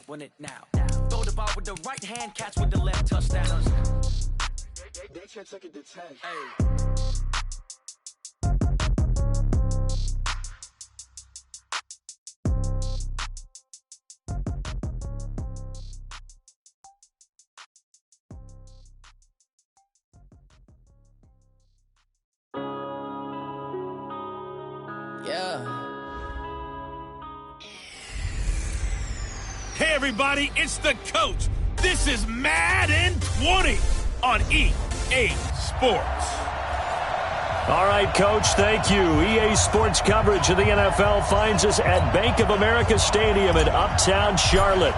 win it now. Throw the ball with the right hand, catch with the left, touchdown. They can't take it to 10. Hey. Hey everybody, it's the coach. This is Madden 20 on EA Sports. All right, Coach, thank you. EA Sports coverage of the NFL finds us at Bank of America Stadium in Uptown Charlotte.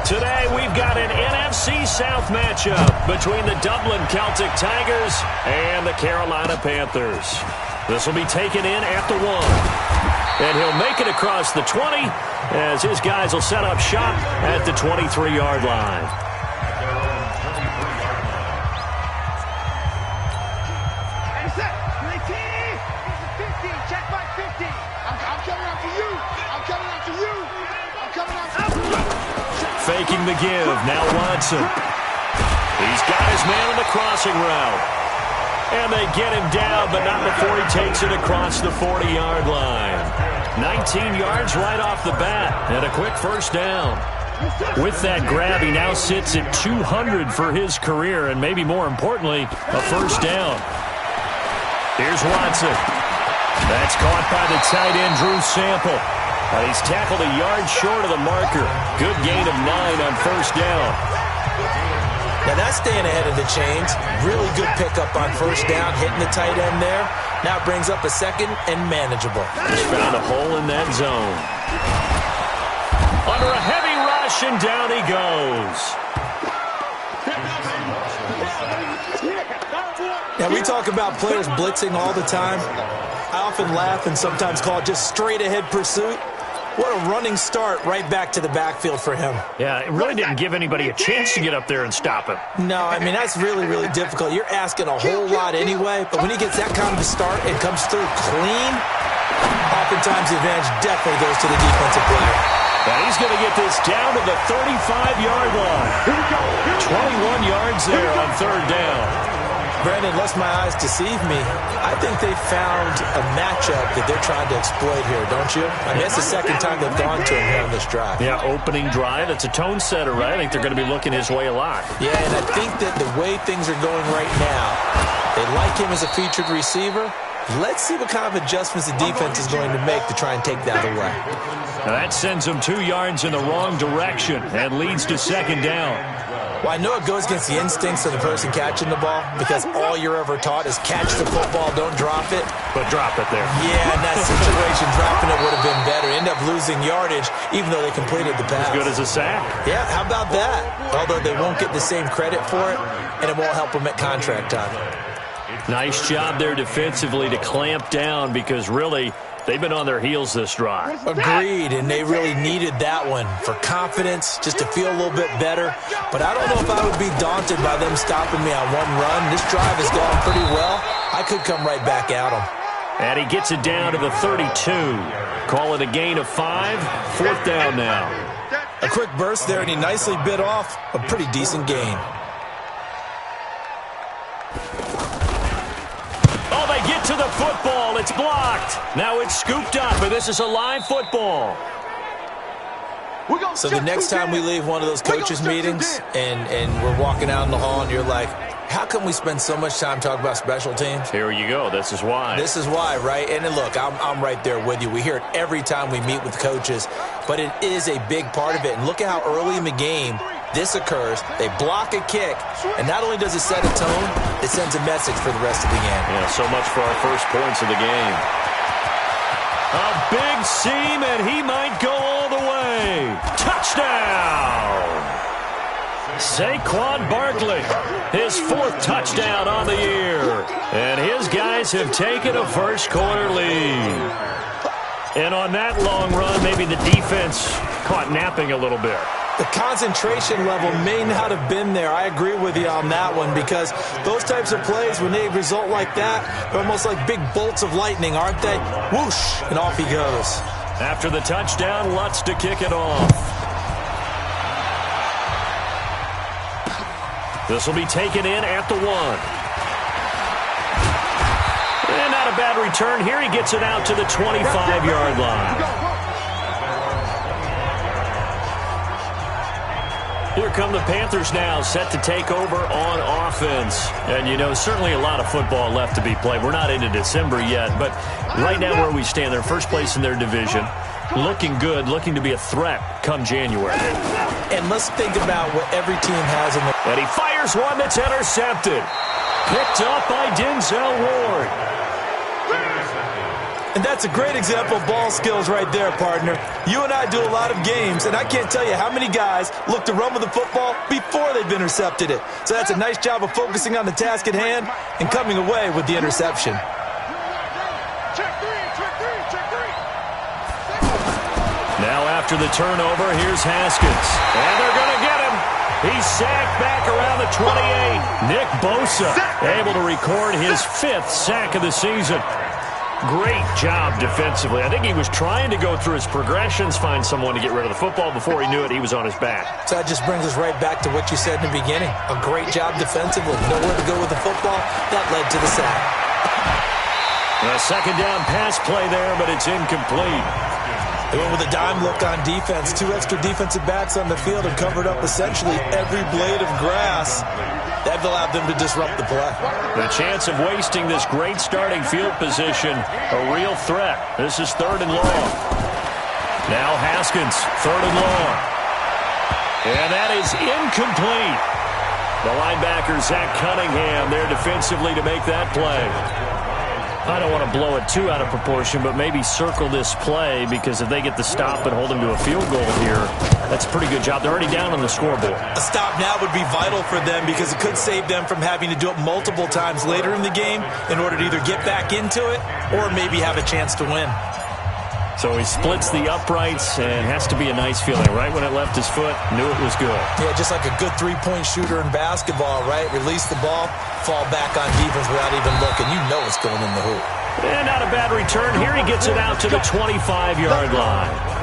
Today, we've got an NFC South matchup between the Dublin Celtic Tigers and the Carolina Panthers. This will be taken in at the 1. And he'll make it across the 20 as his guys will set up shop at the 23-yard line. Check by 50. I'm coming out for you. I'm coming out for you. I'm coming out for you. Faking the give. Now Watson. He's got his man on the crossing route. And they get him down, but not before he takes it across the 40-yard line. 19 yards right off the bat, and a quick first down. With that grab, he now sits at 200 for his career, and maybe more importantly, a first down. Here's Watson. That's caught by the tight end, Drew Sample. He's tackled a yard short of the marker. Good gain of 9 on first down. Now that's staying ahead of the chains. Really good pickup on first down, hitting the tight end there. Now it brings up a second and manageable. He's found a hole in that zone. Under a heavy rush, and down he goes. Now we talk about players blitzing all the time. I often laugh and sometimes call it just straight ahead pursuit. What a running start right back to the backfield for him. Yeah, it really didn't give anybody a chance to get up there and stop him. No, I mean, that's really, really difficult. You're asking a whole lot anyway, but when he gets that kind of a start and comes through clean, oftentimes the advantage definitely goes to the defensive player. Now he's going to get this down to the 35-yard line. 21 yards there on third down. Brandon, lest my eyes deceive me, I think they found a matchup that they're trying to exploit here, don't you? I mean, it's the second time they've gone to him here on this drive. Yeah, opening drive. It's a tone setter, right? I think they're going to be looking his way a lot. Yeah, and I think that the way things are going right now, they like him as a featured receiver. Let's see what kind of adjustments the defense is going to make to try and take that away. Now that sends him 2 yards in the wrong direction and leads to second down. Well, I know it goes against the instincts of the person catching the ball because all you're ever taught is catch the football, don't drop it. But drop it there. Yeah, in that situation, dropping it would have been better. End up losing yardage even though they completed the pass. As good as a sack. Yeah, how about that? Although they won't get the same credit for it, and it won't help them at contract time. Nice job there defensively to clamp down because really they've been on their heels this drive. Agreed, and they really needed that one for confidence, just to feel a little bit better. But I don't know if I would be daunted by them stopping me on one run. This drive has gone pretty well. I could come right back at them. And he gets it down to the 32. Call it a gain of 5. Fourth down now. A quick burst there, and he nicely bit off a pretty decent gain. Oh, they get to the football. It's blocked. Now it's scooped up, and this is a live football. So the next time we leave one of those coaches' meetings and we're walking out in the hall and you're like, how come we spend so much time talking about special teams? Here you go. This is why. This is why, right? And look, I'm right there with you. We hear it every time we meet with coaches, but it is a big part of it. And look at how early in the game this occurs. They block a kick, and not only does it set a tone, it sends a message for the rest of the game. Yeah, so much for our first points of the game. A big seam, and he might go all the way. Touchdown! Saquon Barkley, his 4th touchdown on the year. And his guys have taken a first-quarter lead. And on that long run, maybe the defense caught napping a little bit. The concentration level may not have been there. I agree with you on that one because those types of plays, when they result like that, they're almost like big bolts of lightning, aren't they? Whoosh, and off he goes. After the touchdown, Lutz to kick it off. This will be taken in at the 1. And not a bad return here. He gets it out to the 25-yard line. Here come the Panthers now, set to take over on offense. And, you know, certainly a lot of football left to be played. We're not into December yet, but right now where we stand, they're first place in their division. Looking good, looking to be a threat come January. And let's think about what every team has in the... And he fires one that's intercepted. Picked up by Denzel Ward. And that's a great example of ball skills right there, partner. You and I do a lot of games, and I can't tell you how many guys look to run with the football before they've intercepted it. So that's a nice job of focusing on the task at hand and coming away with the interception. Now after the turnover, here's Haskins. And they're going to get him. He's sacked back around the 28. Nick Bosa able to record his 5th sack of the season. Great job defensively. I think he was trying to go through his progressions, find someone to get rid of the football. Before he knew it, he was on his back. So that just brings us right back to what you said in the beginning. A great job defensively. Nowhere to go with the football. That led to the sack. A second down pass play there, but it's incomplete. They went with a dime look on defense. 2 extra defensive backs on the field and covered up essentially every blade of grass. That allowed them to disrupt the play. The chance of wasting this great starting field position, a real threat. This is 3rd and long. Now Haskins, 3rd and long. And that is incomplete. The linebacker, Zach Cunningham, there defensively to make that play. I don't want to blow it too out of proportion, but maybe circle this play, because if they get the stop and hold them to a field goal here, that's a pretty good job. They're already down on the scoreboard. A stop now would be vital for them, because it could save them from having to do it multiple times later in the game in order to either get back into it or maybe have a chance to win. So he splits the uprights, and has to be a nice feeling. Right when it left his foot, knew it was good. Yeah, just like a good three-point shooter in basketball, right? Release the ball, fall back on defense without even looking. You know it's going in the hoop. And not a bad return here. He gets it out to the 25-yard line.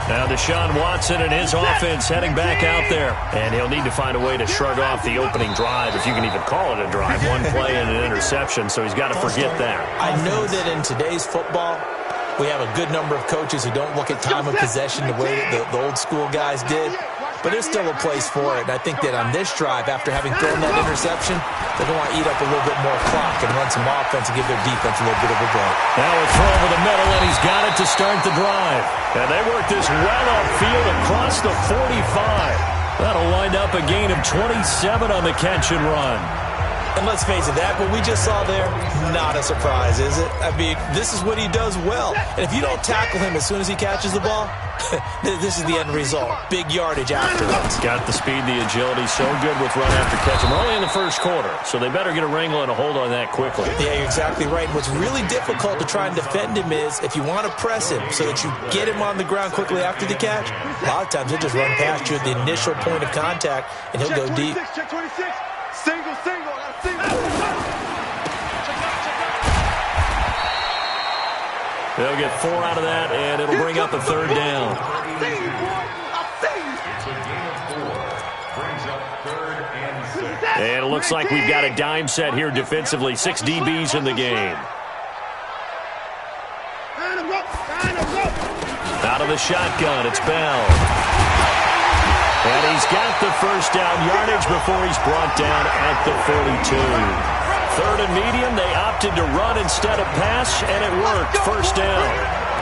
Now Deshaun Watson and his offense heading back out there. And he'll need to find a way to shrug off the opening drive, if you can even call it a drive. One play and an interception, so he's got to forget that. I know that in today's football, we have a good number of coaches who don't look at time of possession the way that the old school guys did. But there's still a place for it. And I think that on this drive, after having thrown that interception, they're going to want to eat up a little bit more clock and run some offense and give their defense a little bit of a break. Now a throw over the middle, and he's got it to start the drive. And they work this well upfield across the 45. That'll wind up a gain of 27 on the catch and run. And let's face it, that what we just saw there, not a surprise, is it? I mean, this is what he does well. And if you don't tackle him as soon as he catches the ball, this is the end result. Big yardage afterwards. Got the speed, the agility, so good with run after catch. And we're only in the first quarter, so they better get a wrangle and a hold on that quickly. Yeah, you're exactly right. And what's really difficult to try and defend him is if you want to press him so that you get him on the ground quickly after the catch, a lot of times he'll just run past you at the initial point of contact, and he'll go deep. Check 26. Single. They'll get 4 out of that, and it'll bring up a 3rd down. And it looks like we've got a dime set here defensively. 6 DBs in the game. Out of the shotgun, it's Bell. And he's got the first down yardage before he's brought down at the 42. 3rd and medium, they opted to run instead of pass, and it worked. First down.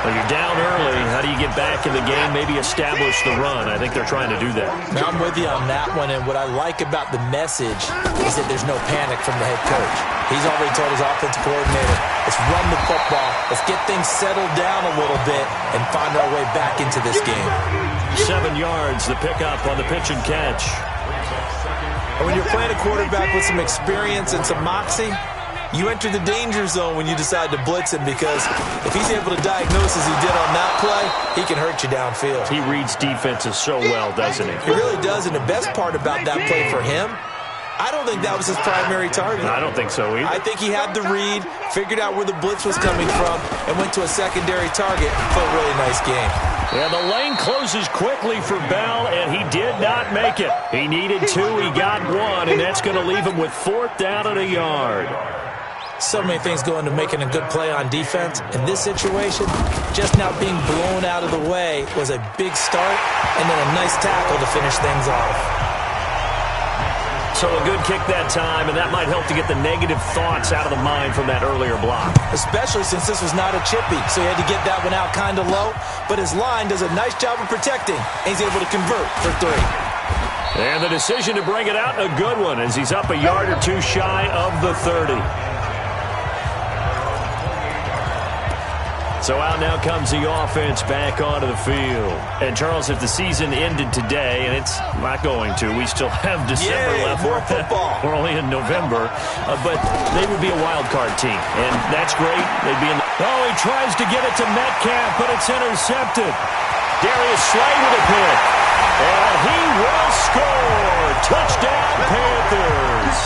Well, you're down early. How do you get back in the game? Maybe establish the run. I think they're trying to do that. Now, I'm with you on that one, and what I like about the message is that there's no panic from the head coach. He's already told his offensive coordinator, let's run the football, let's get things settled down a little bit, and find our way back into this game. 7 yards, the pickup on the pitch and catch. And when you're playing a quarterback with some experience and some moxie, you enter the danger zone when you decide to blitz him, because if he's able to diagnose as he did on that play, he can hurt you downfield. He reads defenses so well, doesn't he? He really does, and the best part about that play for him, I don't think that was his primary target. I don't think so either. I think he had the read, figured out where the blitz was coming from, and went to a secondary target for a really nice game. And the lane closes quickly for Bell, and he did not make it. He needed 2, he got 1, and that's going to leave him with 4th down and a yard. So many things go into making a good play on defense. In this situation, just not being blown out of the way was a big start, and then a nice tackle to finish things off. So a good kick that time, and that might help to get the negative thoughts out of the mind from that earlier block. Especially since this was not a chippy, so he had to get that one out kind of low. But his line does a nice job of protecting, and he's able to convert for 3. And the decision to bring it out, a good one, as he's up a yard or 2 shy of the 30. So out now comes the offense back onto the field. And, Charles, if the season ended today, and it's not going to, we still have December left. More football. We're only in November. But they would be a wild card team, and that's great. They'd be in oh, he tries to get it to Metcalf, but it's intercepted. Darius Slay with a pick. And he will score. Touchdown, Panthers.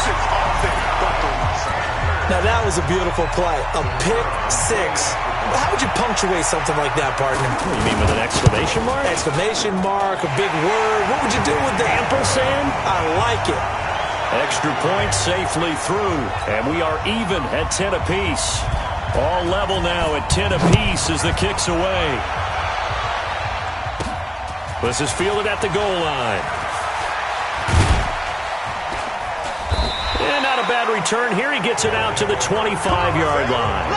Now, that was a beautiful play. A pick 6. How would you punctuate something like that, partner? You mean with an exclamation mark? Exclamation mark, a big word. What would you do with that? Ampersand? I like it. Extra point safely through, and we are even at 10 apiece. All level now at 10 apiece as the kick's away. This is fielded at the goal line. And not a bad return here. He gets it out to the 25-yard line.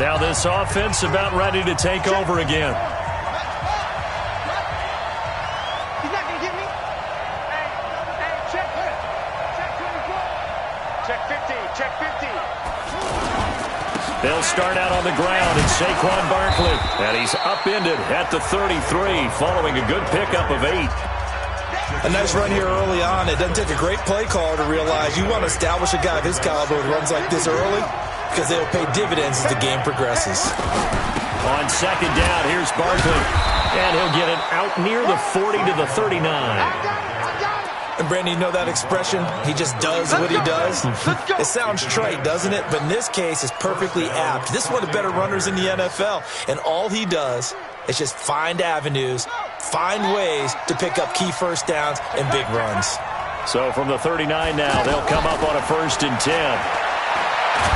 Now this offense about ready to take over again. He's not going to get me. Hey, check here. Check 24. Check 50. Check 50. They'll start out on the ground, and Saquon Barkley. And he's upended at the 33 following a good pickup of 8. A nice run here early on. It doesn't take a great play caller to realize you want to establish a guy of his caliber who runs like this early, because they'll pay dividends as the game progresses. On 2nd down, here's Barkley. And he'll get it out near the 40 to the 39. And, Brandon, you know that expression? He just does what he does? It sounds trite, doesn't it? But in this case, it's perfectly apt. This is one of the better runners in the NFL. And all he does is just find avenues, find ways to pick up key first downs and big runs. So from the 39 now, they'll come up on a 1st and 10.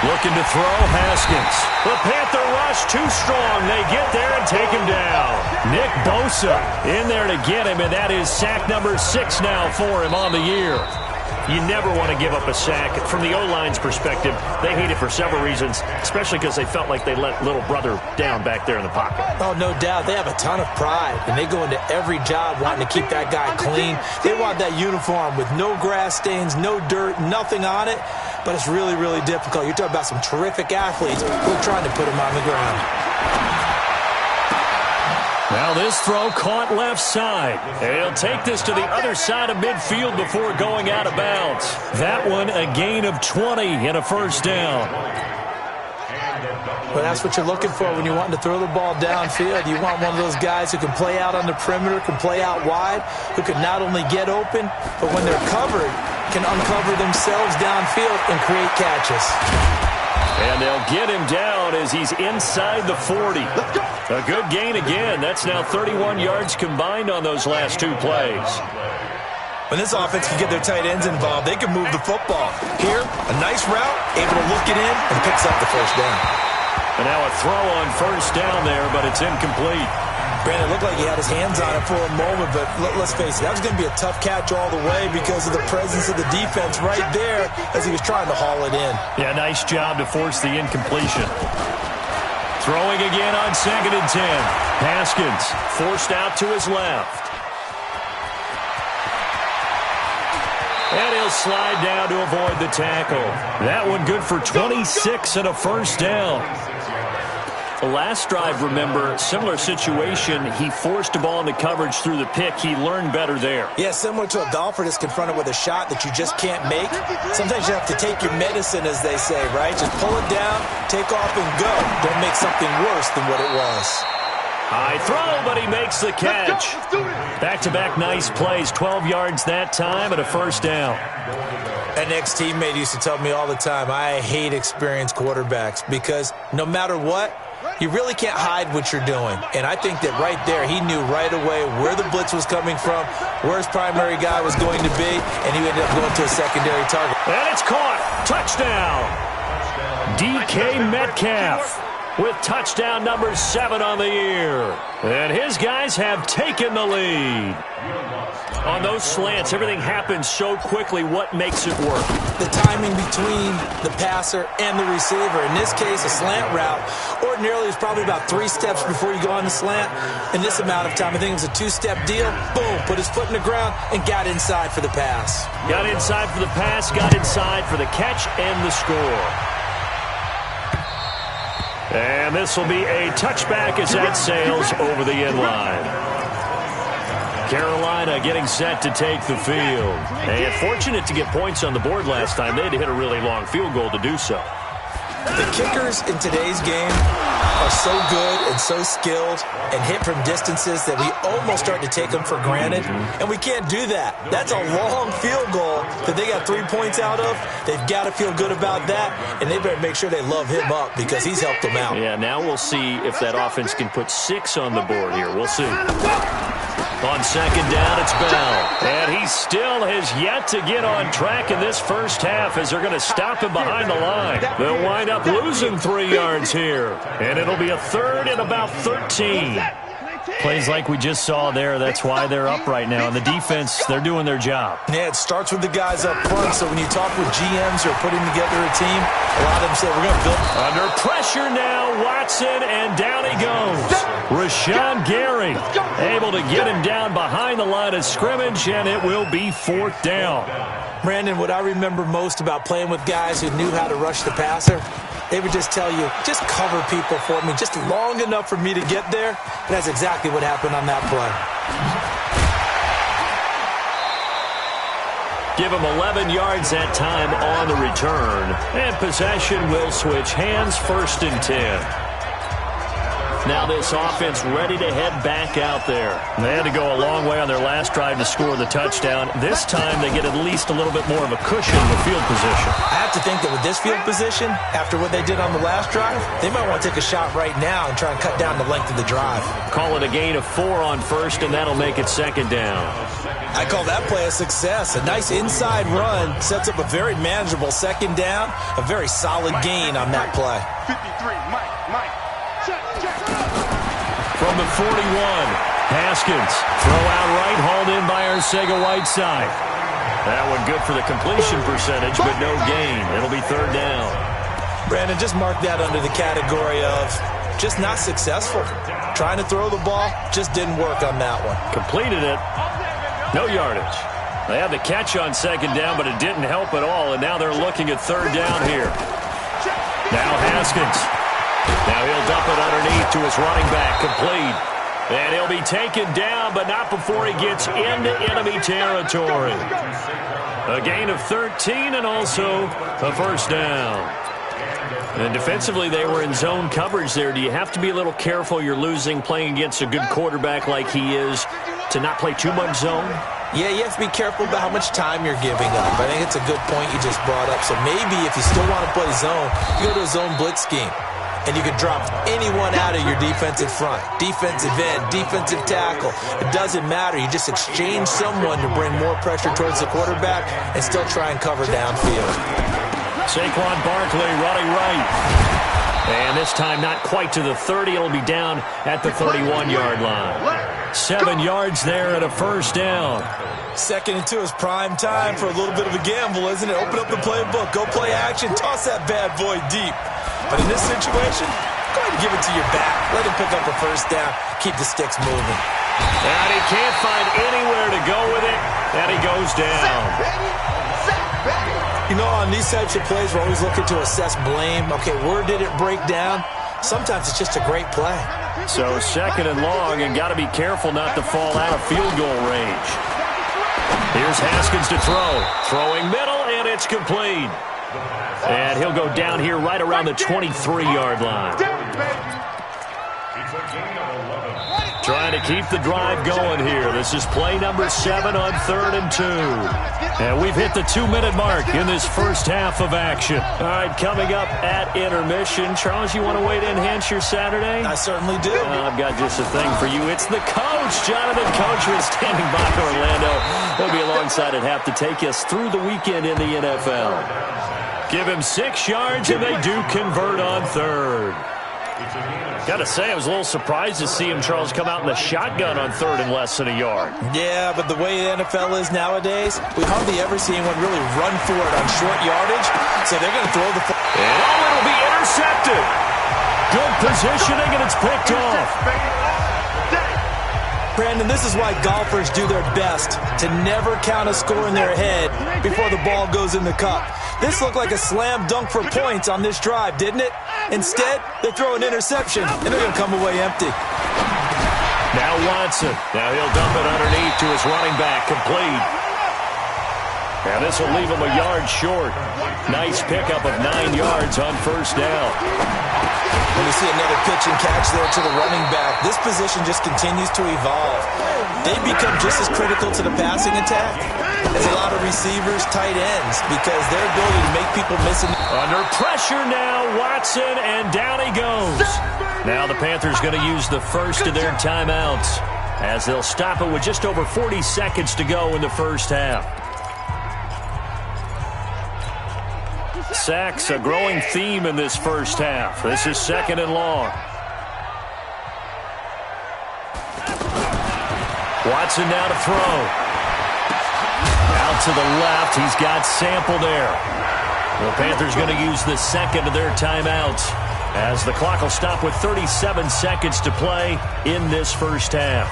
Looking to throw, Haskins. The Panther rush too strong. They get there and take him down. Nick Bosa in there to get him, and that is sack number 6 now for him on the year. You never want to give up a sack. From the O-line's perspective, they hate it for several reasons, especially because they felt like they let little brother down back there in the pocket. Oh, no doubt. They have a ton of pride, and they go into every job wanting to keep that guy clean. They want that uniform with no grass stains, no dirt, nothing on it. But it's really, really difficult. You're talking about some terrific athletes who are trying to put him on the ground. Now this throw caught left side. And he'll take this to the other side of midfield before going out of bounds. That one a gain of 20 and a 1st down. Well, that's what you're looking for when you're wanting to throw the ball downfield. You want one of those guys who can play out on the perimeter, can play out wide, who can not only get open, but when they're covered, can uncover themselves downfield and create catches. And they'll get him down as he's inside the 40. A good gain again. That's now 31 yards combined on those last 2 plays. When this offense can get their tight ends involved, they can move the football. Here, a nice route, able to look it in, and picks up the 1st down. And now a throw on 1st down there, but it's incomplete. Brandon, it looked like he had his hands on it for a moment, but let's face it, that was going to be a tough catch all the way because of the presence of the defense right there as he was trying to haul it in. Yeah, nice job to force the incompletion. Throwing again on 2nd and 10. Haskins forced out to his left. And he'll slide down to avoid the tackle. That one good for 26 and a 1st down. The last drive, remember, similar situation. He forced a ball into coverage through the pick. He learned better there. Yeah, similar to a golfer that's confronted with a shot that you just can't make. Sometimes you have to take your medicine, as they say, right? Just pull it down, take off, and go. Don't make something worse than what it was. High throw, but he makes the catch. Back-to-back nice plays, 12 yards that time and a 1st down. An ex-teammate used to tell me all the time, I hate experienced quarterbacks because no matter what, you really can't hide what you're doing. And I think that right there, he knew right away where the blitz was coming from, where his primary guy was going to be, and he ended up going to a secondary target. And it's caught. Touchdown. DK Metcalf with touchdown number 7 on the year. And his guys have taken the lead. On those slants, everything happens so quickly. What makes it work? The timing between the passer and the receiver. In this case, a slant route ordinarily is probably about 3 steps before you go on the slant. In this amount of time, I think it was a 2-step deal. Boom, put his foot in the ground and got inside for the pass. Got inside for the pass, got inside for the catch and the score. And this will be a touchback as that sails over the end line. Carolina getting set to take the field. And fortunate to get points on the board last time. They had to hit a really long field goal to do so. The kickers in today's game are so good and so skilled and hit from distances that we almost start to take them for granted. And we can't do that. That's a long field goal that they got 3 points out of. They've got to feel good about that, and they better make sure they love him up because he's helped them out. Yeah, now we'll see if that offense can put 6 on the board here. We'll see. On second down, it's Bell. And he still has yet to get on track in this first half as they're going to stop him behind the line. They'll wind up losing 3 yards here. And it'll be a third and about 13. Plays like we just saw there. That's why they're up right now. And the defense, they're doing their job. Yeah, it starts with the guys up front. So when you talk with GMs who are putting together a team, a lot of them say, we're going to build. Under pressure now, Watson, and down he goes. Rashawn Gary able to get him down behind the line of scrimmage, and it will be 4th down. Brandon, what I remember most about playing with guys who knew how to rush the passer, they would just tell you, just cover people for me, just long enough for me to get there. And that's exactly what happened on that play. Give him 11 yards that time on the return. And possession will switch hands, 1st and 10. Now this offense ready to head back out there. They had to go a long way on their last drive to score the touchdown. This time they get at least a little bit more of a cushion with field position. I have to think that with this field position, after what they did on the last drive, they might want to take a shot right now and try and cut down the length of the drive. Call it a gain of 4 on 1st, and that'll make it 2nd down. I call that play a success. A nice inside run sets up a very manageable 2nd down, a very solid gain on that play. 53, Mike. From the 41, Haskins. Throw out right, hauled in by Arcega-Whiteside. That one good for the completion percentage, but no gain. It'll be 3rd down. Brandon, just mark that under the category of just not successful. Trying to throw the ball, just didn't work on that one. Completed it. No yardage. They had the catch on 2nd down, but it didn't help at all, and now they're looking at 3rd down here. Now Haskins. Now he'll dump it underneath to his running back, complete. And he'll be taken down, but not before he gets into enemy territory. A gain of 13 and also a 1st down. And defensively, they were in zone coverage there. Do you have to be a little careful? You're losing, playing against a good quarterback like he is, to not play too much zone? Yeah, you have to be careful about how much time you're giving up. I think it's a good point you just brought up. So maybe if you still want to play zone, you go to a zone blitz scheme. And you can drop anyone out of your defensive front. Defensive end, defensive tackle. It doesn't matter. You just exchange someone to bring more pressure towards the quarterback and still try and cover downfield. Saquon Barkley running right. And this time not quite to the 30. It'll be down at the 31-yard line. 7 yards there and a 1st down. 2nd and 2 is prime time for a little bit of a gamble, isn't it? Open up the playbook. Go play action. Toss that bad boy deep. But in this situation, go ahead and give it to your back. Let him pick up a 1st down. Keep the sticks moving. And he can't find anywhere to go with it. And he goes down. You know, on these types of plays, we're always looking to assess blame. Okay, where did it break down? Sometimes it's just a great play. So 2nd and long, and got to be careful not to fall out of field goal range. Here's Haskins to throw. Throwing middle, and it's complete. And he'll go down here right around the 23-yard line. Trying to keep the drive going here. This is play number 7 on 3rd and 2. And we've hit the 2-minute mark in this first half of action. All right, coming up at intermission. Charles, you want to wait to enhance your Saturday? I certainly do. I've got just a thing for you. It's the coach, Jonathan Coachman, standing by Orlando. He'll be alongside at half to take us through the weekend in the NFL. Give him 6 yards, and they do convert on 3rd. Got to say, I was a little surprised to see him, Charles, come out in the shotgun on 3rd and less than a yard. Yeah, but the way the NFL is nowadays, we hardly ever see anyone really run for it on short yardage, so they're going to throw the football. And it'll be intercepted. Good positioning, and it's picked off. Brandon, this is why golfers do their best to never count a score in their head before the ball goes in the cup. This looked like a slam dunk for points on this drive, didn't it? Instead, they throw an interception, and they're going to come away empty. Now Watson. Now he'll dump it underneath to his running back, complete. And this will leave him a yard short. Nice pickup of 9 yards on 1st down. When you see another pitch and catch there to the running back, this position just continues to evolve. They become just as critical to the passing attack as a lot of receivers, tight ends, because their ability to make people miss. Under pressure now, Watson, and down he goes. Now the Panthers going to use the first of their timeouts as they'll stop it with just over 40 seconds to go in the first half. Sacks, a growing theme in this first half. This is 2nd and long. Watson now to throw. Out to the left. He's got Sample there. The Panthers going to use the second of their timeouts as the clock will stop with 37 seconds to play in this first half.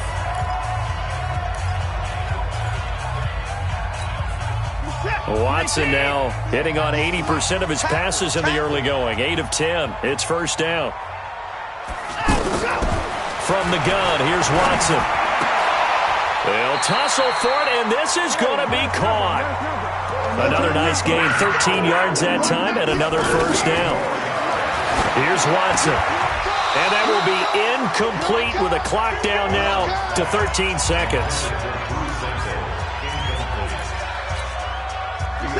Watson now hitting on 80% of his passes in the early going. 8 of 10. It's 1st down. From the gun, here's Watson. They'll tussle for it, and this is going to be caught. Another nice gain, 13 yards that time, and another 1st down. Here's Watson. And that will be incomplete with a clock down now to 13 seconds.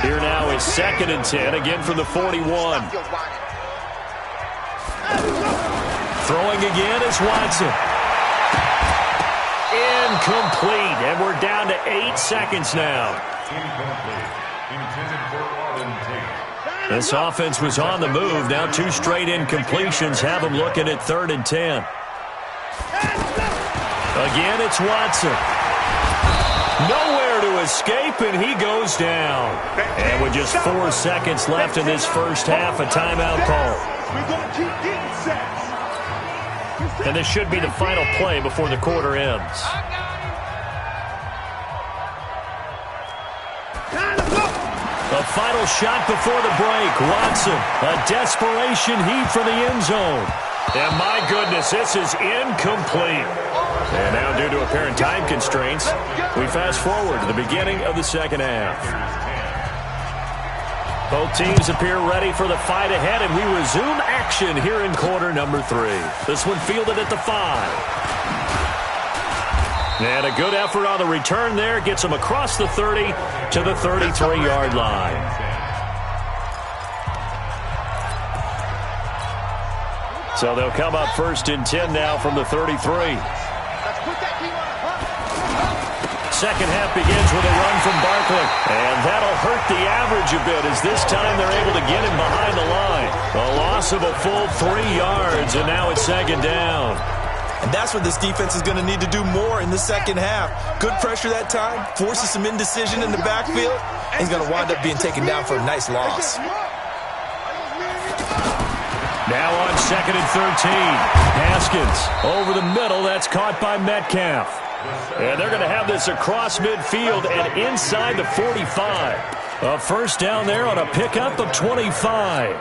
Here now is 2nd and 10, again from the 41. Throwing again is Watson. Incomplete, and we're down to 8 seconds now. This offense was on the move. Now 2 straight incompletions have them looking at 3rd and 10. Again, it's Watson. Nowhere to escape, and he goes down. And with just 4 seconds left in this first half, a timeout call. And this should be the final play before the quarter ends. A final shot before the break. Watson, a desperation heave for the end zone. And my goodness, this is incomplete. And now, due to apparent time constraints, we fast forward to the beginning of the second half. Both teams appear ready for the fight ahead, and we resume action here in quarter number 3. This one fielded at the 5. And a good effort on the return there. Gets him across the 30 to the 33-yard line. So they'll come up 1st and 10 now from the 33. Second half begins with a run from Barkley. And that'll hurt the average a bit as this time they're able to get him behind the line. A loss of a full 3 yards, and now it's 2nd down. And that's what this defense is going to need to do more in the second half. Good pressure that time, forces some indecision in the backfield. He's going to wind up being taken down for a nice loss. Now on 2nd and 13. Haskins over the middle. That's caught by Metcalf. And they're going to have this across midfield and inside the 45. A 1st down there on a pickup of 25.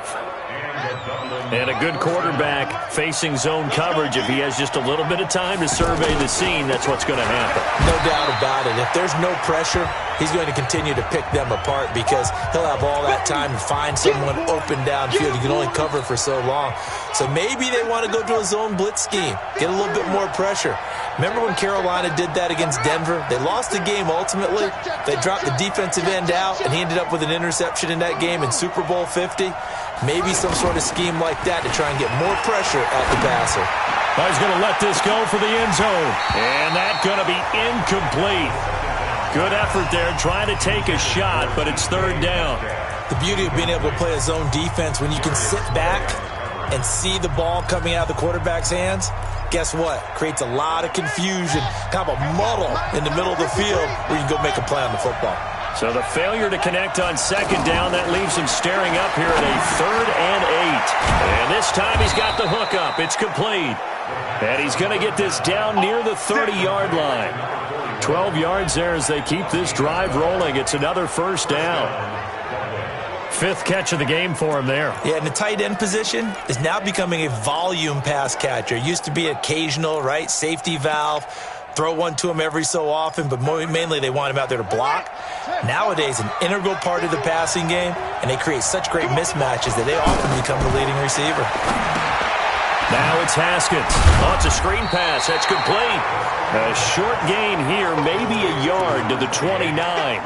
And a good quarterback facing zone coverage, if he has just a little bit of time to survey the scene, that's what's going to happen. No doubt about it. If there's no pressure, he's going to continue to pick them apart because he'll have all that time to find someone open downfield. You can only cover for so long. So maybe they want to go to a zone blitz scheme, get a little bit more pressure. Remember when Carolina did that against Denver? They lost the game ultimately. They dropped the defensive end out, and he ended up with an interception in that game in Super Bowl 50. Maybe some sort of scheme like that to try and get more pressure at the passer. He's going to let this go for the end zone. And that's going to be incomplete. Good effort there, trying to take a shot, but it's third down. The beauty of being able to play a zone defense when you can sit back and see the ball coming out of the quarterback's hands, guess what? Creates a lot of confusion, kind of a muddle in the middle of the field where you can go make a play on the football. So the failure to connect on second down, that leaves him staring up here at a 3rd and 8. And this time he's got the hook up. It's complete. And he's going to get this down near the 30-yard line. 12 yards there as they keep this drive rolling. It's another first down. 5th catch of the game for him there. Yeah, and the tight end position is now becoming a volume pass catcher. It used to be occasional, right? Safety valve. Throw one to him every so often, but mainly they want him out there to block. Nowadays, an integral part of the passing game, and they create such great mismatches that they often become the leading receiver. Now it's Haskins. Oh, it's a screen pass. That's complete. A short gain here, maybe a yard to the 29.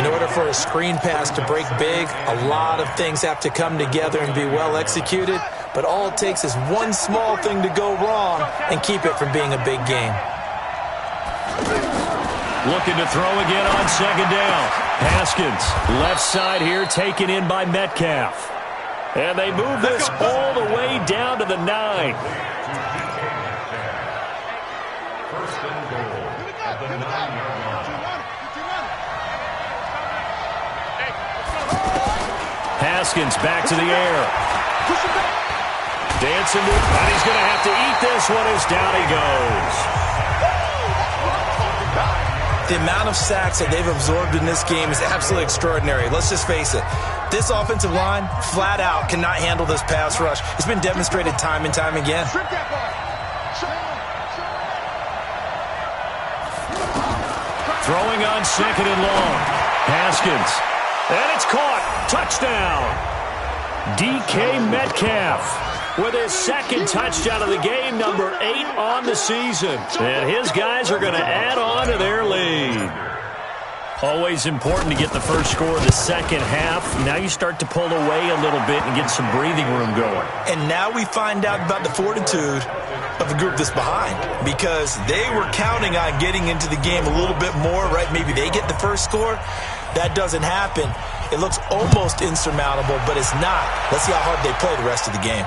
In order for a screen pass to break big, a lot of things have to come together and be well executed. But all it takes is one small thing to go wrong and keep it from being a big game. Looking to throw again on second down. Haskins, left side here, taken in by Metcalf. And they move this all the way down to the 9. Haskins back to the air. Dancing, and he's going to have to eat this one as down he goes. The amount of sacks that they've absorbed in this game is absolutely extraordinary. Let's just face it. This offensive line, flat out, cannot handle this pass rush. It's been demonstrated time and time again. Throwing on second and long. Haskins. And it's caught. Touchdown. DK Metcalf with his 2nd touchdown of the game, number 8 on the season. And his guys are going to add on to their lead. Always important to get the first score of the second half. Now you start to pull away a little bit and get some breathing room going. And now we find out about the fortitude of the group that's behind, because they were counting on getting into the game a little bit more, right? Maybe they get the first score. That doesn't happen. It looks almost insurmountable, but it's not. Let's see how hard they play the rest of the game.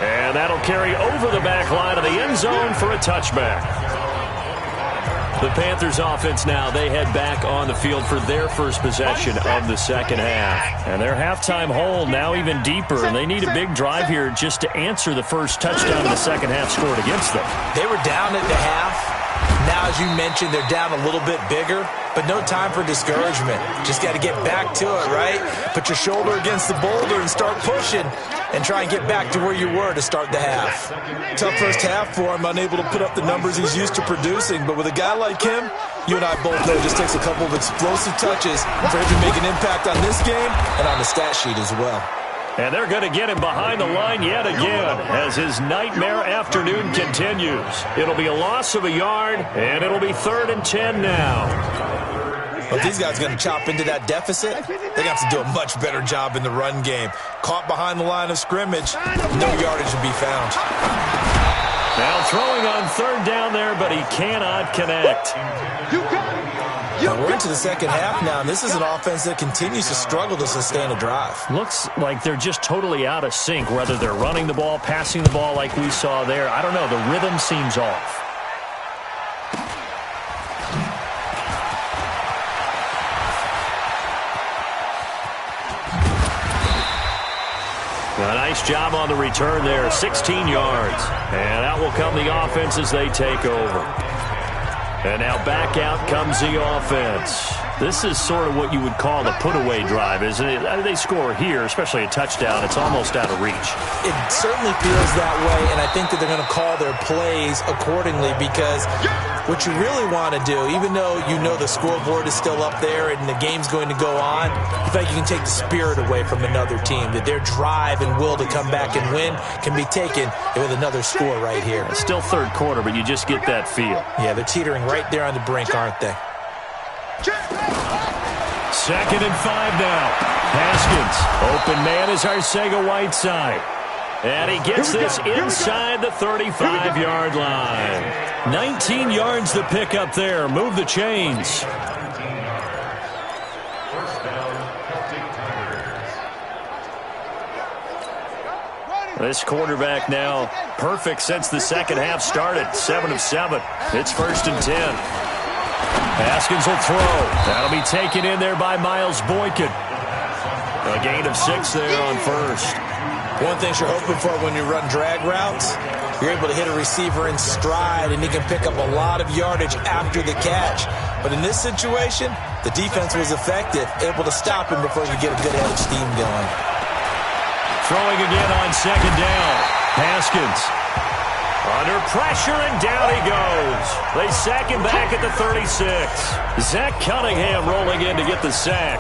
And that'll carry over the back line of the end zone for a touchback. The Panthers offense now, they head back on the field for their first possession of the second half. And their halftime hole now even deeper, and they need a big drive here just to answer the first touchdown in the second half scored against them. They were down at the half. Now, as you mentioned, they're down a little bit bigger, but no time for discouragement. Just got to get back to it, right? Put your shoulder against the boulder and start pushing and try and get back to where you were to start the half. Tough first half for him, unable to put up the numbers he's used to producing, but with a guy like him, you and I both know it just takes a couple of explosive touches for him to make an impact on this game and on the stat sheet as well. And they're going to get him behind the line yet again as his nightmare afternoon continues. It'll be a loss of a yard, and it'll be 3rd and 10 now. Well, if these guys are going to chop into that deficit, they're going to have to do a much better job in the run game. Caught behind the line of scrimmage, no yardage to be found. Now throwing on 3rd down there, but he cannot connect. Now we're into the second half now, and this is an offense that continues to struggle to sustain a drive. Looks like they're just totally out of sync, whether they're running the ball, passing the ball like we saw there. I don't know. The rhythm seems off. A nice job on the return there, 16 yards. And out will come the offense as they take over. And now back out comes the offense. This is sort of what you would call a put-away drive, isn't it? They score here, especially a touchdown. It's almost out of reach. It certainly feels that way, and I think that they're going to call their plays accordingly because what you really want to do, even though you know the scoreboard is still up there and the game's going to go on, I feel like you can take the spirit away from another team, that their drive and will to come back and win can be taken with another score right here. It's still third quarter, but you just get that feel. Yeah, they're teetering right there on the brink, aren't they? 2nd and 5 now. Haskins. Open man is Arcega-Whiteside. And he gets this inside the 35-yard line. 19 yards to pick up there. Move the chains. This quarterback now perfect since the second half started. 7 of 7. It's 1st and 10. Haskins will throw. That'll be taken in there by Miles Boykin. A gain of 6 there on first. One thing you're hoping for when you run drag routes, you're able to hit a receiver in stride, and he can pick up a lot of yardage after the catch. But in this situation, the defense was effective, able to stop him before he could get a good edge steam going. Throwing again on 2nd down. Haskins. Under pressure, and down he goes. They sack him back at the 36. Zach Cunningham rolling in to get the sack.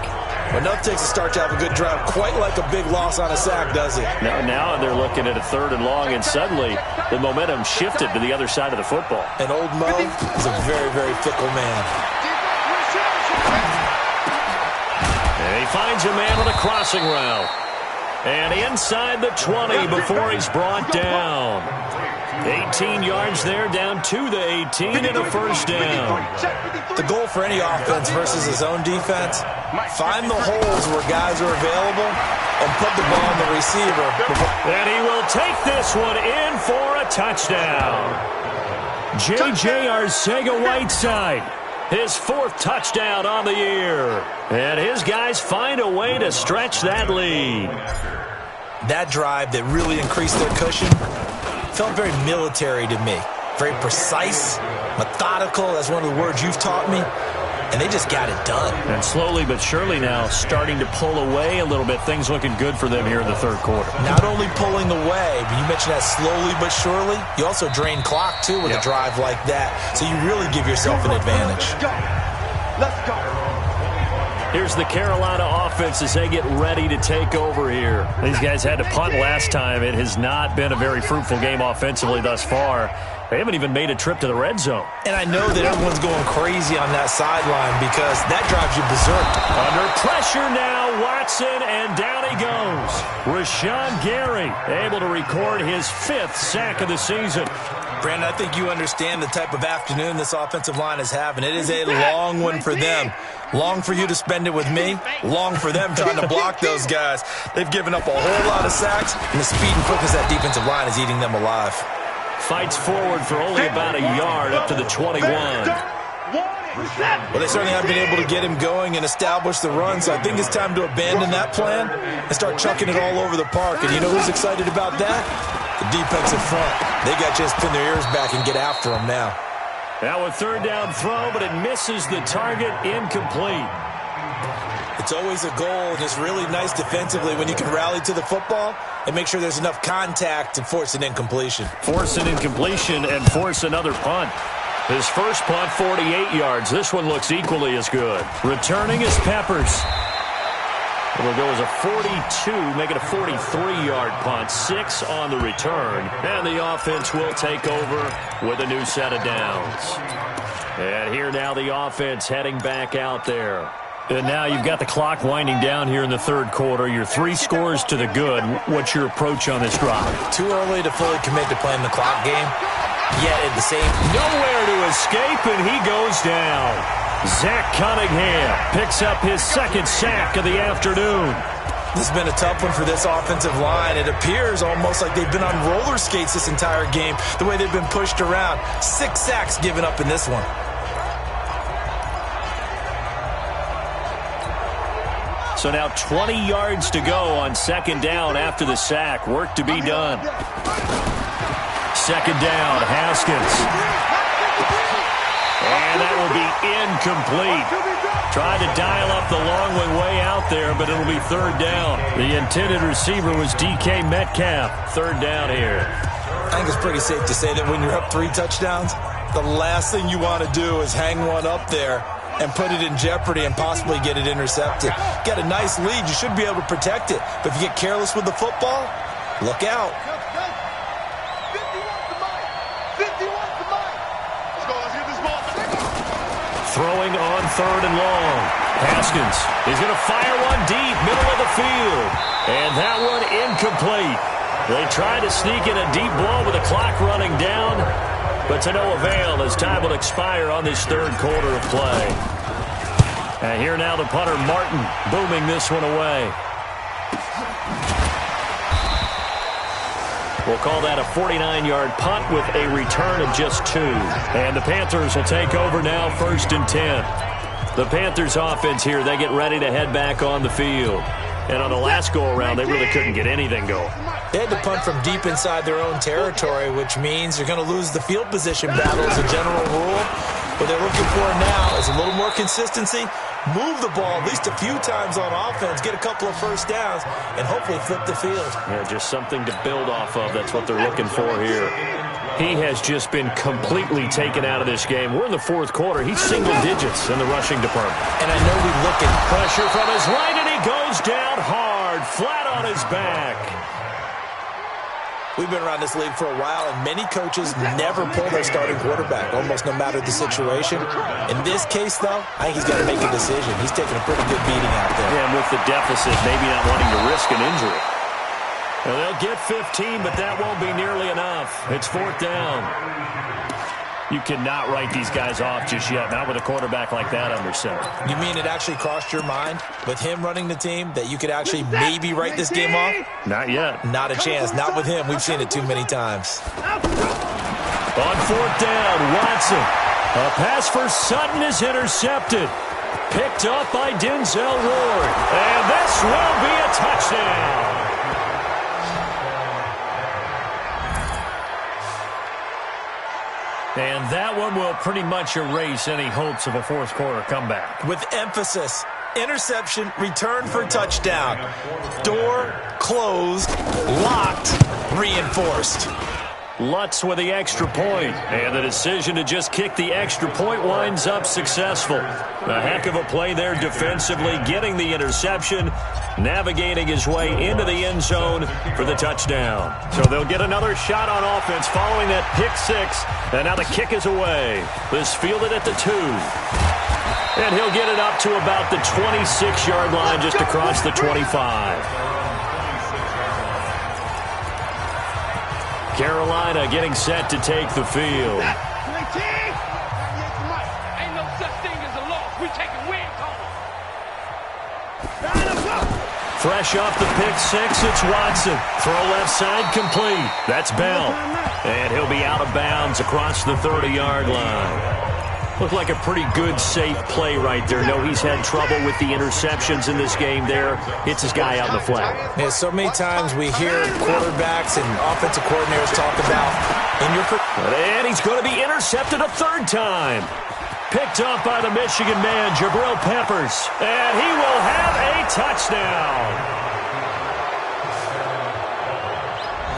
Enough takes to start to have a good drive, quite like a big loss on a sack, does it? Now they're looking at a 3rd and long, and suddenly the momentum shifted to the other side of the football. And old Mo is a very, very fickle man. And he finds a man on a crossing route. And inside the 20 before he's brought down. 18 yards there, down to the 18, and a 1st down. The goal for any offense versus his own defense, find the holes where guys are available and put the ball on the receiver. And he will take this one in for a touchdown. J.J. Arcega-Whiteside, his 4th touchdown on the year. And his guys find a way to stretch that lead. That drive that really increased their cushion felt very military to me. Very precise, methodical. That's one of the words you've taught me. And they just got it done. And slowly but surely now starting to pull away a little bit. Things looking good for them here in the 3rd quarter. Not only pulling away, but you mentioned that slowly but surely. You also drain clock, too, with a drive like that. So you really give yourself an advantage. Let's go. Here's the Carolina offense as they get ready to take over here. These guys had to punt last time. It has not been a very fruitful game offensively thus far. They haven't even made a trip to the red zone. And I know that everyone's going crazy on that sideline because that drives you berserk. Under pressure now, Watson, and down he goes. Rashawn Gary able to record his 5th sack of the season. Brandon, I think you understand the type of afternoon this offensive line is having. It is a long one for them. Long for you to spend it with me. Long for them trying to block those guys. They've given up a whole lot of sacks, and the speed and quickness of that defensive line is eating them alive. Fights forward for only about a yard up to the 21. Well, they certainly have been able to get him going and establish the run, so I think it's time to abandon that plan and start chucking it all over the park. And you know who's excited about that? The defensive front. They got just pin their ears back and get after him now. Now a 3rd down throw, but it misses the target, incomplete. It's always a goal, and it's really nice defensively when you can rally to the football and make sure there's enough contact to force an incompletion. Force an incompletion and force another punt. His first punt, 48 yards. This one looks equally as good. Returning is Peppers. It'll go as a 42, make it a 43-yard punt. 6 on the return. And the offense will take over with a new set of downs. And here now the offense heading back out there. And now you've got the clock winding down here in the 3rd quarter. Your 3 scores to the good. What's your approach on this drive? Too early to fully commit to playing the clock game. Yet at the same... Nowhere to escape, and he goes down. Zach Cunningham picks up his 2nd sack of the afternoon. This has been a tough one for this offensive line. It appears almost like they've been on roller skates this entire game, the way they've been pushed around. 6 sacks given up in this one. So now 20 yards to go on 2nd down after the sack. Work to be done. 2nd down, Haskins. And that will be incomplete. Tried to dial up the long way out there, but it'll be third down. The intended receiver was DK Metcalf. Third down here. I think it's pretty safe to say that when you're up 3 touchdowns, the last thing you want to do is hang one up there and put it in jeopardy and possibly get it intercepted. Get a nice lead, you should be able to protect it. But if you get careless with the football, look out. 50 wants the mic. 50 wants the mic. Let's get this ball. Throwing on third and long. Haskins is going to fire one deep, middle of the field. And that one incomplete. They tried to sneak in a deep blow with the clock running down, but to no avail as time will expire on this third quarter of play. And here now the punter, Martin, booming this one away. We'll call that a 49-yard punt with a return of just 2. And the Panthers will take over now, 1st and 10. The Panthers offense here, they get ready to head back on the field. And on the last go-around, they really couldn't get anything going. They had to punt from deep inside their own territory, which means you're going to lose the field position battle as a general rule. What they're looking for now is a little more consistency, move the ball at least a few times on offense, get a couple of first downs, and hopefully flip the field. Yeah, just something to build off of. That's what they're looking for here. He has just been completely taken out of this game. We're in the 4th quarter. He's single digits in the rushing department. And I know we look at pressure from his right, and he goes down hard, flat on his back. We've been around this league for a while, and many coaches never pull their starting quarterback, almost no matter the situation. In this case, though, I think he's got to make a decision. He's taking a pretty good beating out there. Yeah, and with the deficit, maybe not wanting to risk an injury. Well, they'll get 15, but that won't be nearly enough. It's 4th down. You cannot write these guys off just yet, not with a quarterback like that under center. You mean it actually crossed your mind with him running the team that you could actually maybe write this game off? Not yet. Not a chance. Not with him. We've seen it too many times. On 4th down, Watson. A pass for Sutton is intercepted. Picked up by Denzel Ward. And this will be a touchdown. And that one will pretty much erase any hopes of a 4th quarter comeback. With emphasis, interception, return for touchdown. Door closed, locked, reinforced. Lutz with the extra point, and the decision to just kick the extra point winds up successful. A heck of a play there defensively, getting the interception, navigating his way into the end zone for the touchdown. So they'll get another shot on offense following that pick 6, and now the kick is away. This fielded at the 2. And he'll get it up to about the 26-yard line, just across the 25. Carolina getting set to take the field. Ain't no such thing as a loss. We taking wins home. Fresh off the pick 6, it's Watson. Throw left side complete. That's Bell. And he'll be out of bounds across the 30-yard line. Looked like a pretty good, safe play right there. No, he's had trouble with the interceptions in this game there. Hits his guy out in the flat. Yeah, so many times we hear quarterbacks and offensive coordinators talk about in your career. And he's going to be intercepted a 3rd time. Picked up by the Michigan man, Jabril Peppers. And he will have a touchdown.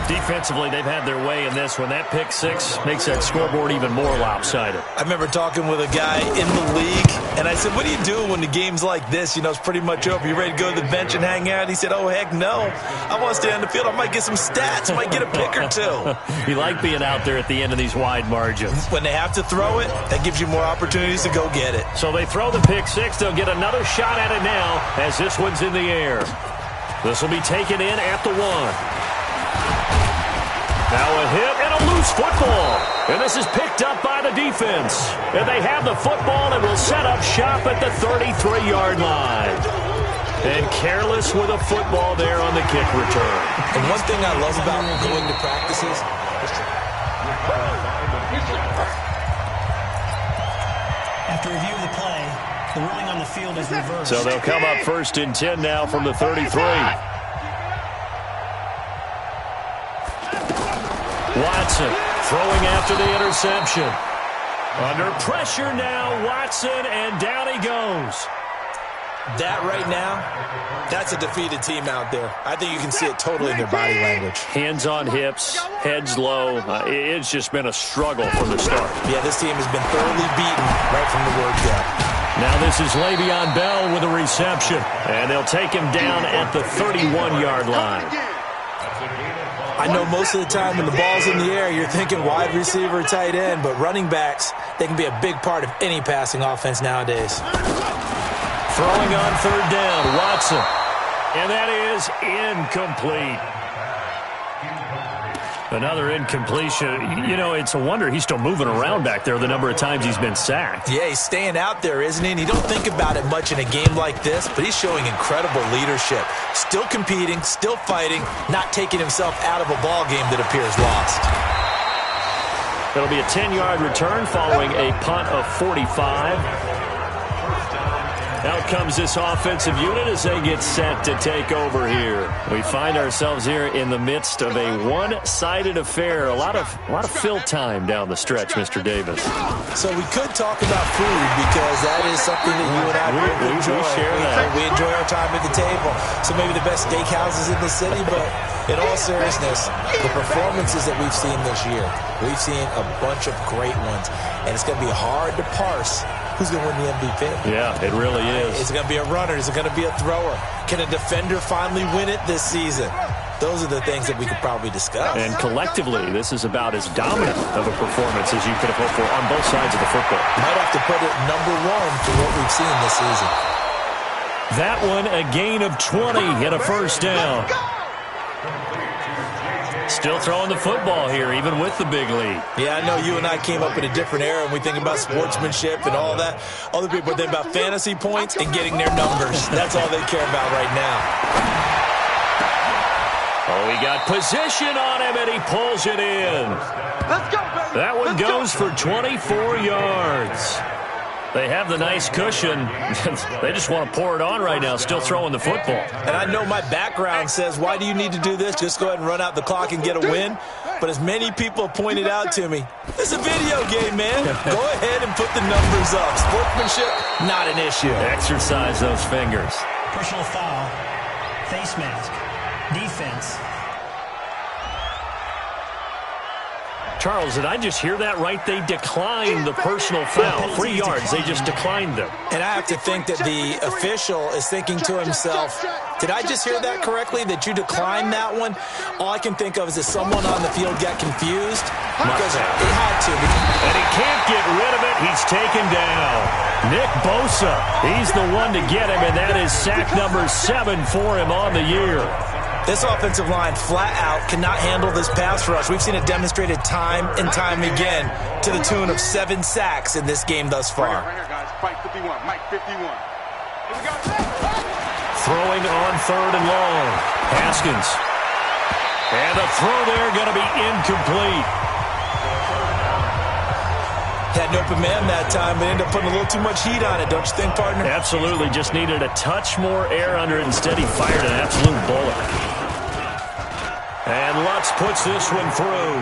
Defensively, they've had their way in this one. That pick 6 makes that scoreboard even more lopsided. I remember talking with a guy in the league, and I said, what do you do when the game's like this? You know, it's pretty much over. You ready to go to the bench and hang out? He said, oh, heck no. I want to stay on the field. I might get some stats. I might get a pick or 2. You like being out there at the end of these wide margins. When they have to throw it, that gives you more opportunities to go get it. So they throw the pick 6. They'll get another shot at it now as this one's in the air. This will be taken in at the 1. Now a hit and a loose football. And this is picked up by the defense. And they have the football and will set up shop at the 33-yard line. And careless with a football there on the kick return. And one thing I love about going to practices, after review of the play, the ruling on the field is reversed. So they'll come up 1st and 10 now from the 33. Watson throwing after the interception. Under pressure now, Watson, and down he goes. That right now, that's a defeated team out there. I think you can see it totally in their body language. Hands on hips, heads low. It's just been a struggle from the start. Yeah, this team has been thoroughly beaten right from the word go. Now this is Le'Veon Bell with a reception, and they'll take him down at the 31-yard line. I know most of the time when the ball's in the air, you're thinking wide receiver, tight end, but running backs, they can be a big part of any passing offense nowadays. Throwing on third down, Watson. And that is incomplete. Another incompletion. You know, it's a wonder he's still moving around back there the number of times he's been sacked. Yeah, he's staying out there, isn't he? And you don't think about it much in a game like this, but he's showing incredible leadership. Still competing, still fighting, not taking himself out of a ball game that appears lost. It'll be a 10-yard return following a punt of 45. Out comes this offensive unit as they get set to take over here. We find ourselves here in the midst of a one-sided affair. A lot of fill time down the stretch, Mr. Davis. So we could talk about food because that is something that you and I really enjoy. We share that. We enjoy our time at the table. So maybe the best steakhouses in the city, but in all seriousness, the performances that we've seen this year, we've seen a bunch of great ones, and it's going to be hard to parse who's going to win the MVP. Yeah, it really is. Is it going to be a runner? Is it going to be a thrower? Can a defender finally win it this season? Those are the things that we could probably discuss. And collectively, this is about as dominant of a performance as you could have hoped for on both sides of the football. Might have to put it number one for what we've seen this season. That one, a gain of 20 and a first down. Still throwing the football here, even with the big lead. Yeah, I know you and I came up in a different era, and we think about sportsmanship and all that. Other people think about fantasy points and getting their numbers. That's all they care about right now. Oh, he got position on him, and he pulls it in. Let's go, baby. That one goes for 24 yards. They have the nice cushion. They just want to pour it on right now, still throwing the football. And I know my background says, why do you need to do this? Just go ahead and run out the clock and get a win. But as many people have pointed out to me, it's a video game, man. Go ahead and put the numbers up. Sportsmanship, not an issue. Exercise those fingers. Personal foul, face mask, defense. Charles, did I just hear that right? They declined the personal foul. 3 yards, they just declined them. And I have to think that the official is thinking to himself, did I just hear that correctly, that you declined that one? All I can think of is that someone on the field got confused because he had to. And he can't get rid of it. He's taken down. Nick Bosa, he's the one to get him, and that is sack number 7 for him on the year. This offensive line flat out cannot handle this pass rush. We've seen it demonstrated time and time again to the tune of 7 sacks in this game thus far. Right here, guys. Mike 51. Mike 51. Here we go. Throwing on third and long. Haskins. And the throw there going to be incomplete. Had an open man that time, but ended up putting a little too much heat on it, don't you think, partner? Absolutely. Just needed a touch more air under it. Instead, he fired an absolute bullet. And Lutz puts this one through.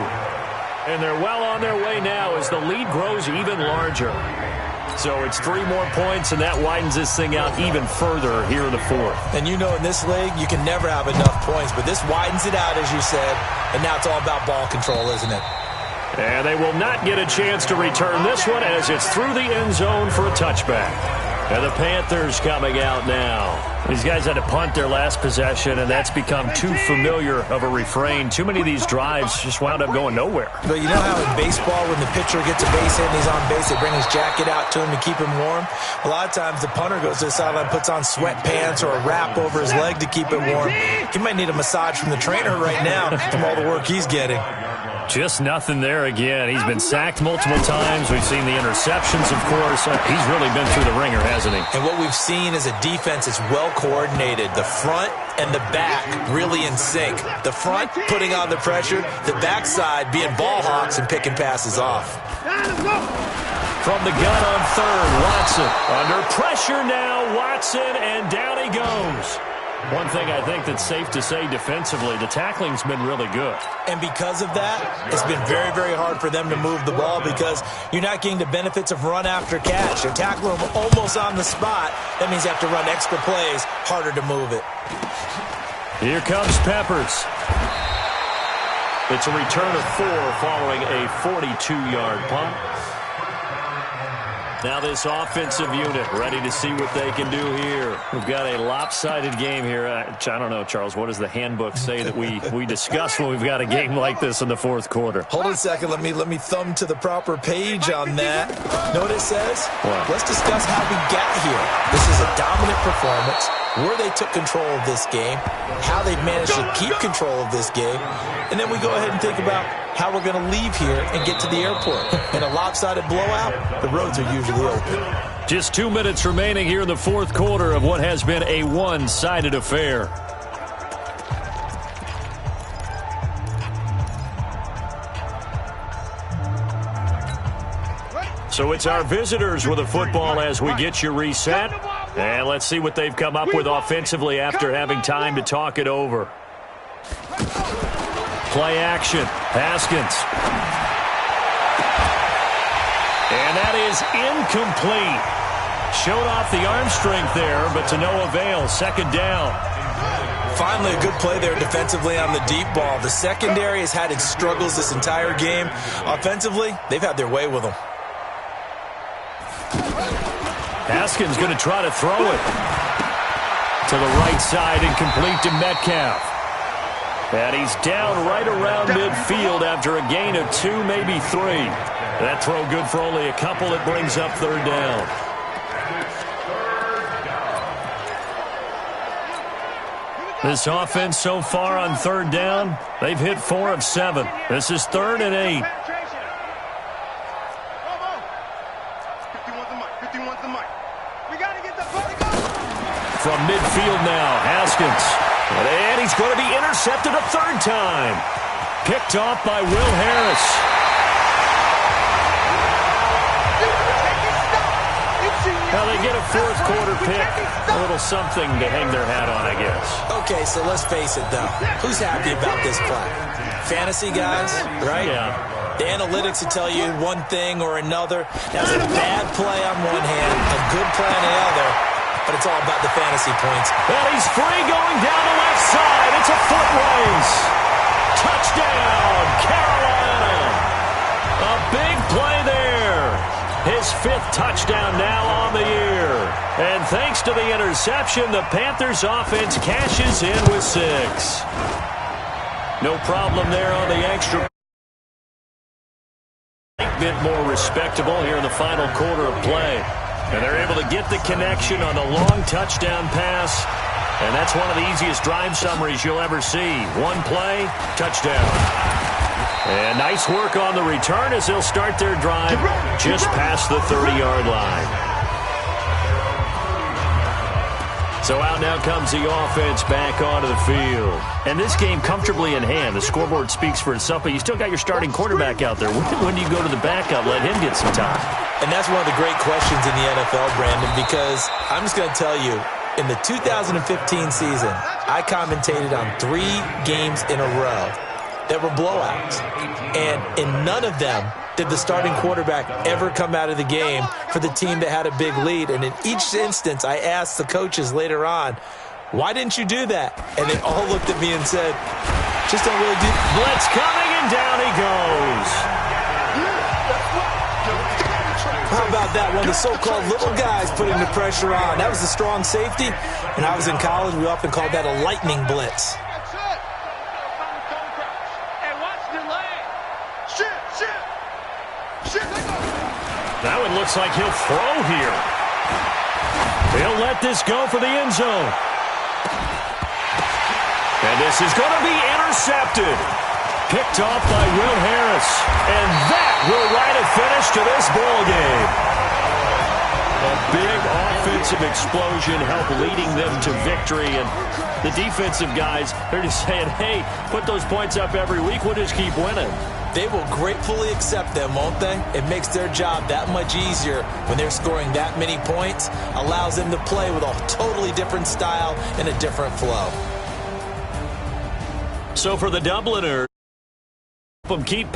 And they're well on their way now as the lead grows even larger. So it's 3 more points, and that widens this thing out even further here in the fourth. And you know in this league, you can never have enough points, but this widens it out, as you said, and now it's all about ball control, isn't it? And they will not get a chance to return this one as it's through the end zone for a touchback. And the Panthers coming out now. These guys had to punt their last possession, and that's become too familiar of a refrain. Too many of these drives just wound up going nowhere. But you know how in baseball, when the pitcher gets a base hit and he's on base, they bring his jacket out to him to keep him warm? A lot of times the punter goes to the sideline, puts on sweatpants or a wrap over his leg to keep it warm. He might need a massage from the trainer right now from all the work he's getting. Just nothing there again. He's been sacked multiple times. We've seen the interceptions, of course. He's really been through the ringer, hasn't he? And what we've seen is a defense that's well coordinated. The front and the back really in sync. The front putting on the pressure, the backside being ball hawks and picking passes off. From the gun on third, Watson. Under pressure now, Watson, and down he goes. One thing I think that's safe to say defensively, the tackling's been really good. And because of that, it's been very, very hard for them to move the ball because you're not getting the benefits of run after catch. You're tackling them almost on the spot. That means you have to run extra plays, harder to move it. Here comes Peppers. It's a return of 4 following a 42-yard punt. Now this offensive unit ready to see what they can do here. We've got a lopsided game here. I don't know, Charles, what does the handbook say that we discuss when we've got a game like this in the fourth quarter? Hold on a second. Let me thumb to the proper page on that. Know what it says? What? Let's discuss how we got here. This is a dominant performance, where they took control of this game, how they've managed to keep control of this game, and then we go ahead and think about how we're going to leave here and get to the airport. In a lopsided blowout, the roads are usually open. Just 2 minutes remaining here in the fourth quarter of what has been a one-sided affair. So it's our visitors with the football as we get you reset. And let's see what they've come up with offensively after having time to talk it over. Play action. Haskins. And that is incomplete. Showed off the arm strength there, but to no avail. Second down. Finally, a good play there defensively on the deep ball. The secondary has had its struggles this entire game. Offensively, they've had their way with them. Haskins going to try to throw it. To the right side and complete to Metcalf. And he's down right around midfield after a gain of 2, maybe 3. That throw good for only a couple. It brings up third down. This offense so far on third down, they've hit 4 of 7. This is 3rd and 8. From midfield now, Haskins. And he's going to be intercepted a 3rd time. Picked off by Will Harris. Now they get a fourth quarter pick. A little something to hang their hat on, I guess. Okay, so let's face it, though. Who's happy about this play? Fantasy guys, right? Yeah. The analytics will tell you one thing or another. That's a bad play on one hand, a good play on the other. But it's all about the fantasy points. And he's free going down the left side. It's a foot race. Touchdown, Carolina. A big play there. His 5th touchdown now on the year. And thanks to the interception, the Panthers offense cashes in with 6. No problem there on the extra. A bit more respectable here in the final quarter of play. And they're able to get the connection on the long touchdown pass. And that's one of the easiest drive summaries you'll ever see. One play, touchdown. And nice work on the return as they'll start their drive just past the 30-yard line. So out now comes the offense back onto the field. And this game comfortably in hand. The scoreboard speaks for itself, but you still got your starting quarterback out there. When do you go to the backup, let him get some time? And that's one of the great questions in the NFL, Brandon, because I'm just going to tell you, in the 2015 season, I commentated on 3 games in a row that were blowouts. And in none of them did the starting quarterback ever come out of the game for the team that had a big lead. And in each instance, I asked the coaches later on, why didn't you do that? And they all looked at me and said, just don't really do it. Blitz coming, and down he goes. How about that? One of the so-called little guys putting the pressure on. That was the strong safety. When I was in college, we often called that a lightning blitz. That one looks like he'll throw here. He'll let this go for the end zone. And this is going to be intercepted. Picked off by Will Harris. And that will write a finish to this ball game. A big offensive explosion helped leading them to victory. And the defensive guys, they're just saying, hey, put those points up every week. We'll just keep winning. They will gratefully accept them, won't they? It makes their job that much easier when they're scoring that many points, allows them to play with a totally different style and a different flow. So for the Dubliners, keep